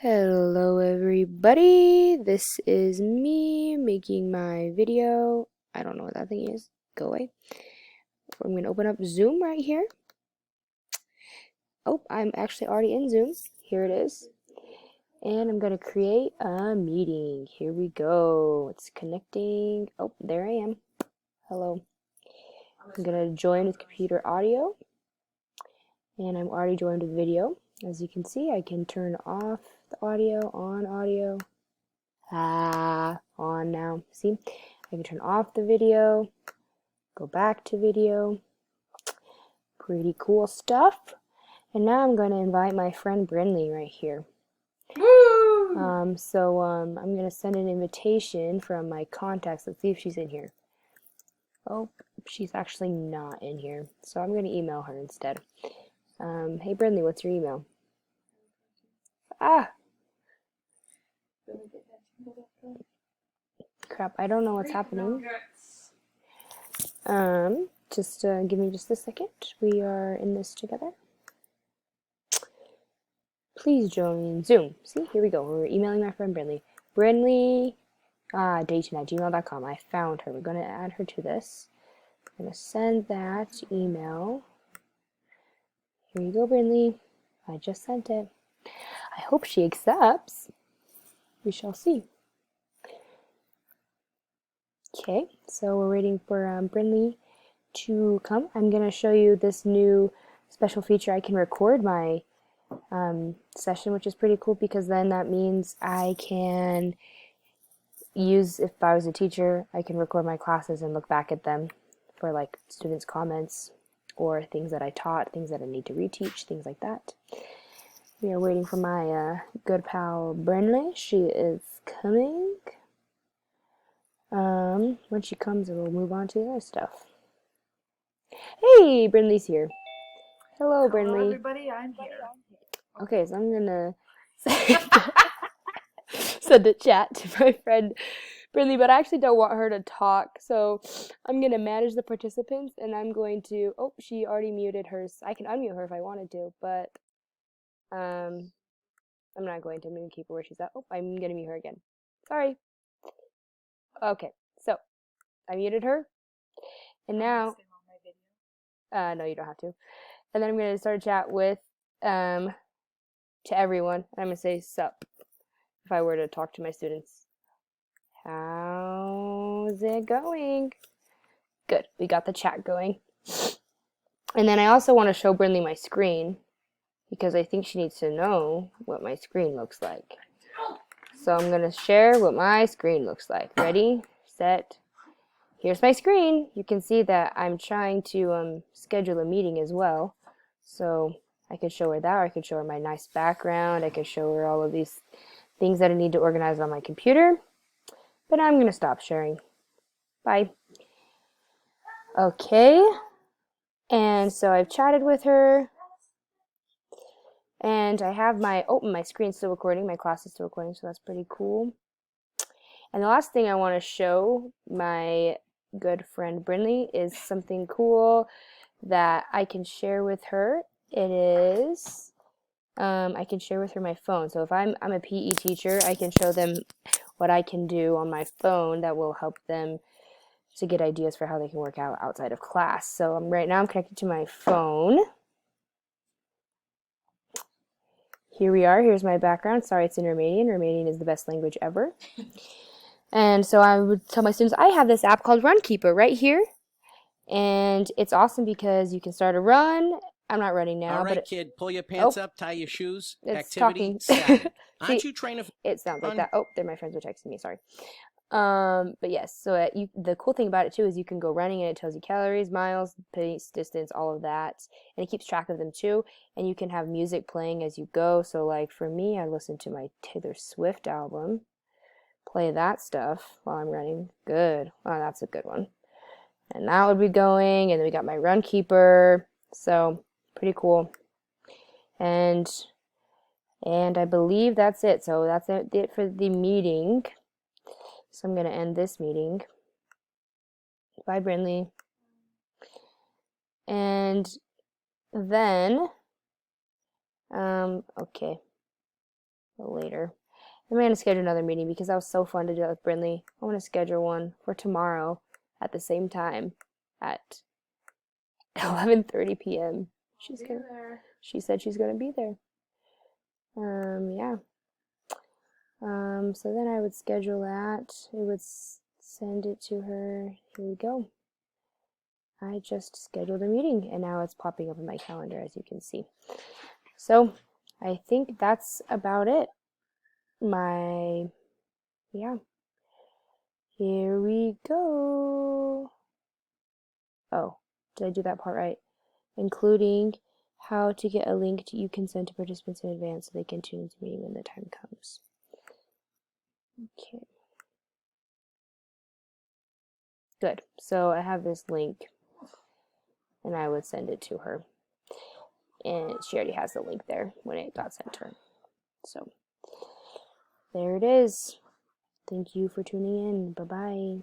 Hello everybody, this is me making my video. I don't know what that thing is. Go away. I'm going to open up Zoom right here. Oh, I'm actually already in Zoom. Here it is. And I'm going to create a meeting. Here we go. It's connecting. Oh, there I am. Hello. I'm going to join with computer audio. And I'm already joined with video. As you can see, I can turn off the audio, on audio. On now. See, I can turn off the video, go back to video. Pretty cool stuff. And now I'm going to invite my friend Brinley right here. Woo! I'm going to send an invitation from my contacts. Let's see if she's in here. Oh, she's actually not in here. So I'm going to email her instead. Hey Brinley, what's your email? Ah! Crap, I don't know what's happening. Just give me just a second. We are in this together. Please join Zoom. See, here we go. We're emailing my friend Brinley. Brinley Dayton@gmail.com. I found her. We're going to add her to this. I'm going to send that email. Here you go, Brinley. I just sent it. I hope she accepts. We shall see. Okay, so we're waiting for Brinley to come. I'm going to show you this new special feature. I can record my session, which is pretty cool because then that means I can use, if I was a teacher, I can record my classes and look back at them for like students' comments or things that I taught, things that I need to reteach, things like that. We are waiting for my good pal Brinley. She is coming. When she comes, we'll move on to the other stuff. Hey, Brinley's here. Hello, Brinley. Hello, everybody. I'm here. Okay, so I'm gonna send a chat to my friend Brinley, but I actually don't want her to talk, so I'm gonna manage the participants, and I'm going to. Oh, she already muted hers. I can unmute her if I wanted to, but I'm not going to. I'm gonna keep her where she's at. Oh, I'm gonna mute her again. Sorry. Okay, so I muted her, and now. No, you don't have to. And then I'm gonna start a chat with to everyone. I'm gonna say sup if I were to talk to my students. How's it going? Good, we got the chat going. And then I also want to show Brinley my screen because I think she needs to know what my screen looks like. So I'm going to share what my screen looks like. Ready, set, here's my screen. You can see that I'm trying to schedule a meeting as well. So I could show her that, or I could show her my nice background. I could show her all of these things that I need to organize on my computer. But I'm going to stop sharing. Bye. Okay. And so I've chatted with her. And I have my screen still recording. My class is still recording, so that's pretty cool. And the last thing I want to show my good friend Brinley is something cool that I can share with her. It is I can share with her my phone. So if I'm a PE teacher, I can show them what I can do on my phone that will help them to get ideas for how they can work out outside of class. So right now I'm connected to my phone. Here we are. Here's my background. Sorry, it's in Romanian. Romanian is the best language ever. And so I would tell my students, I have this app called Runkeeper right here. And it's awesome because you can start a run. I'm not running now. All right, but kid, pull your pants up, tie your shoes. It's Activity talking. started. Aren't See, you training for it sounds like fun? that. Oh, there my friends are texting me. Sorry. But yes, so the cool thing about it too is you can go running and it tells you calories, miles, pace, distance, all of that, and it keeps track of them too. And you can have music playing as you go. So like for me, I listen to my Taylor Swift album, play that stuff while I'm running. Good. Oh, that's a good one. And that would be going, and then we got my run keeper. So pretty cool. And I believe that's it. So that's it for the meeting. So I'm going to end this meeting. Bye, Brinley. And then, okay. later. I'm going to schedule another meeting because that was so fun to do that with Brinley. I want to schedule one for tomorrow at the same time at 11:30 p.m. She said she's gonna be there. Yeah. So then I would schedule that. I would send it to her. Here we go. I just scheduled a meeting and now it's popping up in my calendar, as you can see. So I think that's about it. Yeah. Here we go. Oh, did I do that part right? Including how to get a link you can send to participants in advance so they can tune into the meeting when the time comes. Okay. Good. So I have this link and I would send it to her. And she already has the link there when it got sent to her. So there it is. Thank you for tuning in. Bye-bye.